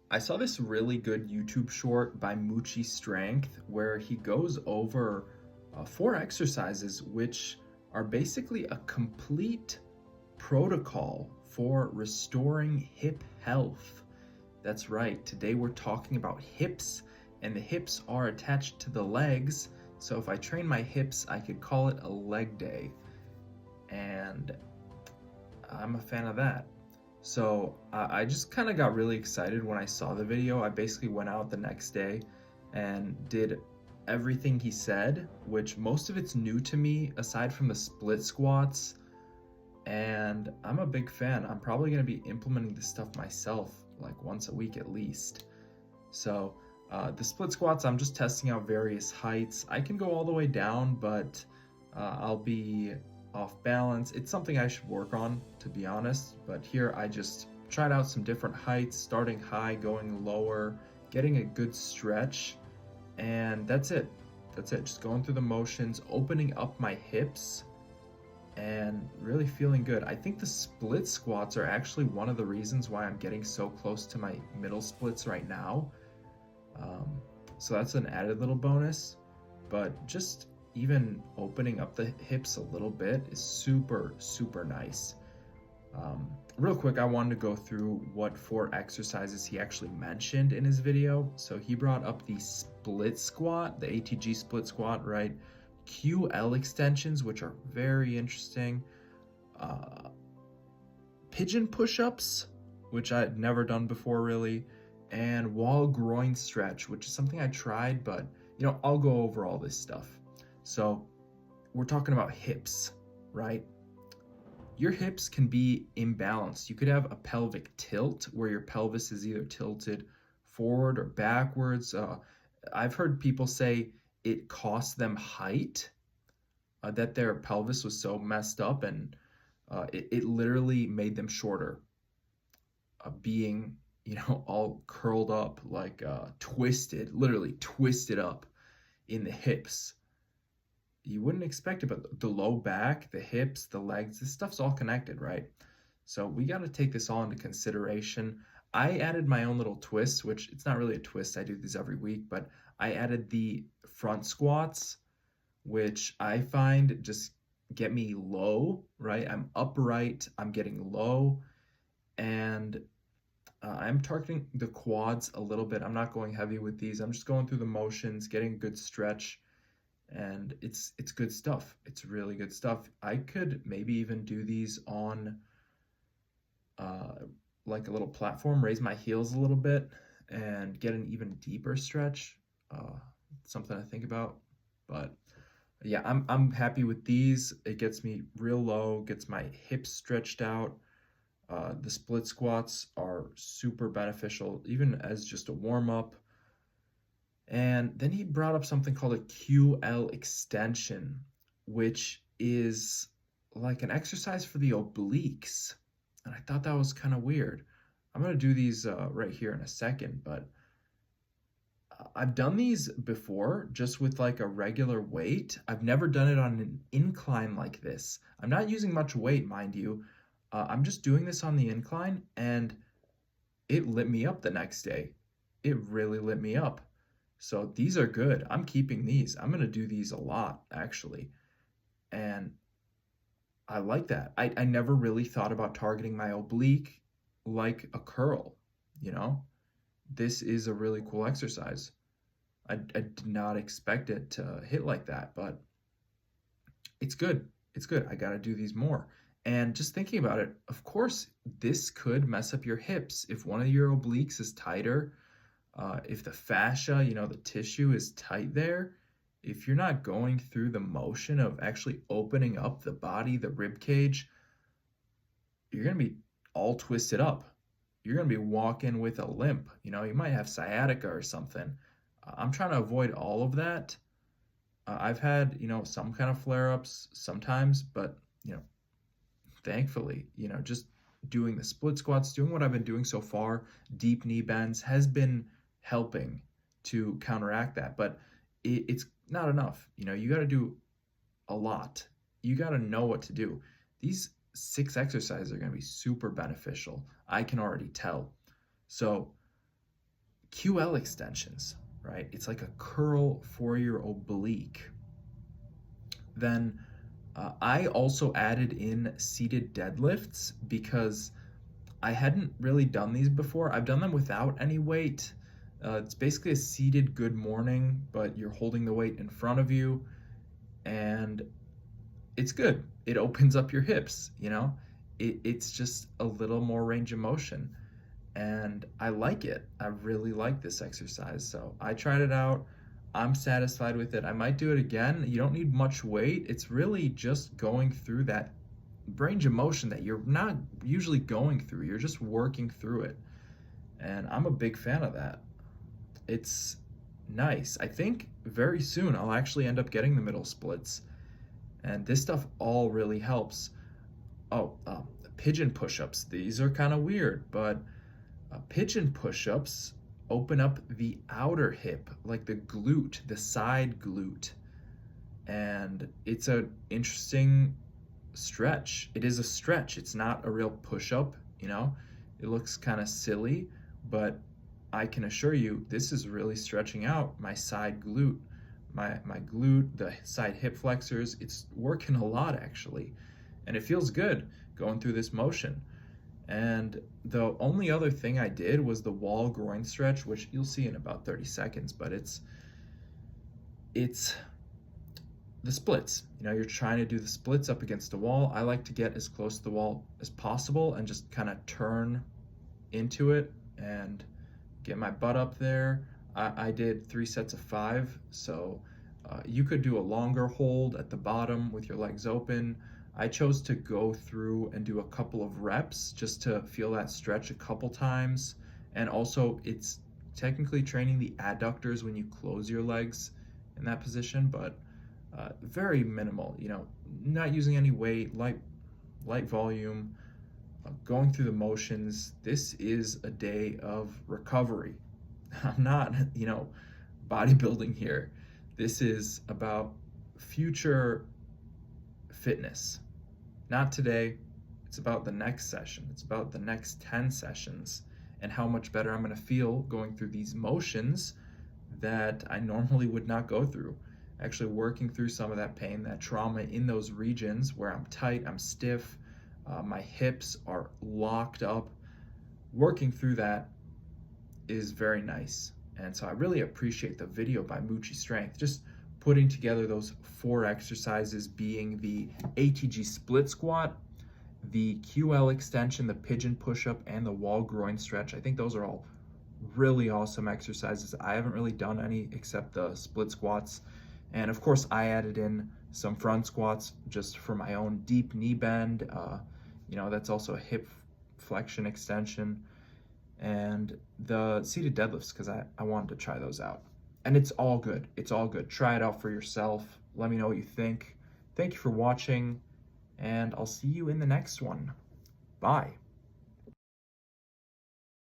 I saw this really good YouTube short by Moochie Strength where he goes over four exercises which are basically a complete protocol for restoring hip health. That's right, today we're talking about hips, and the hips are attached to the legs. So if I train my hips, I could call it a leg day. And I'm a fan of that. So I just kind of got really excited when I saw the video. I basically went out the next day and did everything he said, which most of it's new to me aside from the split squats. And I'm a big fan. I'm probably going to be implementing this stuff myself like once a week at least. So the split squats, I'm just testing out various heights. I can go all the way down, but I'll be off balance. It's something I should work on, to be honest. But here I just tried out some different heights, starting high, going lower, getting a good stretch, and that's it. That's it. Just going through the motions, opening up my hips, and really feeling good. I think the split squats are actually one of the reasons why I'm getting so close to my middle splits right now. Um, so that's an added little bonus, but just even opening up the hips a little bit is super, super nice. Real quick, I wanted to go through what four exercises he actually mentioned in his video. So he brought up the split squat, the ATG split squat, right? QL extensions, which are very interesting. Uh, Pigeon push-ups, which I'd never done before really, and wall groin stretch, which is something I tried, but I'll go over all this stuff. So we're talking about hips, right? Your hips can be imbalanced. You could have a pelvic tilt where your pelvis is either tilted forward or backwards. I've heard people say it cost them height, that their pelvis was so messed up, and it literally made them shorter, being all curled up, like twisted, literally twisted up in the hips. You wouldn't expect it, but the low back, the hips, the legs, this stuff's all connected, right? So we got to take this all into consideration. I added my own little twist, which it's not really a twist. I do these every week, but I added the front squats, which I find just get me low, right? I'm upright, I'm getting low, and I'm targeting the quads a little bit. I'm not going heavy with these. I'm just going through the motions, getting a good stretch, and it's good stuff. It's really good stuff. I could maybe even do these on uh, like a little platform, raise my heels a little bit, and get an even deeper stretch. Uh, Something to think about, but yeah, I'm happy with these. It gets me real low, gets my hips stretched out. The split squats are super beneficial, even as just a warm up. And then he brought up something called a QL extension, which is like an exercise for the obliques. And I thought that was kind of weird. I'm going to do these right here in a second, but I've done these before just with like a regular weight. I've never done it on an incline like this. I'm not using much weight, mind you. I'm just doing this on the incline, and it lit me up the next day. It really lit me up. So these are good. I'm keeping these. I'm going to do these a lot, actually. And I like that. I never really thought about targeting my oblique like a curl, you know? This is a really cool exercise. I did not expect it to hit like that, but it's good. It's good. I got to do these more. And just thinking about it, of course, this could mess up your hips. If one of your obliques is tighter, if the fascia, the tissue is tight there, if you're not going through the motion of actually opening up the body, the rib cage, you're going to be all twisted up. You're going to be walking with a limp. You might have sciatica or something. I'm trying to avoid all of that. I've had, some kind of flare ups sometimes, but, thankfully, just doing the split squats, doing what I've been doing so far, deep knee bends has been helping to counteract that. But it's not enough. You got to do a lot. You got to know what to do. These 6 exercises are going to be super beneficial. I can already tell. So QL extensions, right? It's like a curl for your oblique. Then I also added in seated deadlifts because I hadn't really done these before. I've done them without any weight. It's basically a seated good morning, but you're holding the weight in front of you, and it's good. It opens up your hips, you know? It's just a little more range of motion, and I like it. I really like this exercise, so I tried it out. I'm satisfied with it. I might do it again. You don't need much weight. It's really just going through that range of motion that you're not usually going through. You're just working through it. And I'm a big fan of that. It's nice. I think very soon I'll actually end up getting the middle splits. And this stuff all really helps. Oh, pigeon push-ups. These are kind of weird, but pigeon push-ups open up the outer hip, like the glute, the side glute. And it's an interesting stretch. It is a stretch. It's not a real push-up, you know? It looks kind of silly, but I can assure you this is really stretching out my side glute, my glute, the side hip flexors. It's working a lot actually. And it feels good going through this motion. And the only other thing I did was the wall groin stretch, which you'll see in about 30 seconds, but it's the splits. You know, you're trying to do the splits up against the wall. I like to get as close to the wall as possible and just kind of turn into it and get my butt up there. I did 3 sets of 5, so you could do a longer hold at the bottom with your legs open. I chose to go through and do a couple of reps just to feel that stretch a couple times. And also it's technically training the adductors when you close your legs in that position, but very minimal, you know, not using any weight, light volume, going through the motions. This is a day of recovery. I'm not, you know, bodybuilding here. This is about future fitness. Not today. It's about the next session. It's about the next 10 sessions and how much better I'm going to feel going through these motions that I normally would not go through. Actually working through some of that pain, that trauma in those regions where I'm tight, I'm stiff, my hips are locked up. Working through that is very nice. And so I really appreciate the video by Mucci Strength, just putting together those 4 exercises, being the ATG split squat, the QL extension, the pigeon push-up, and the wall groin stretch. I think those are all really awesome exercises. I haven't really done any except the split squats. And of course, I added in some front squats just for my own deep knee bend. You know, that's also a hip flexion extension. And the seated deadlifts, because I wanted to try those out. And it's all good. It's all good. Try it out for yourself. Let me know what you think. Thank you for watching, and I'll see you in the next one. Bye.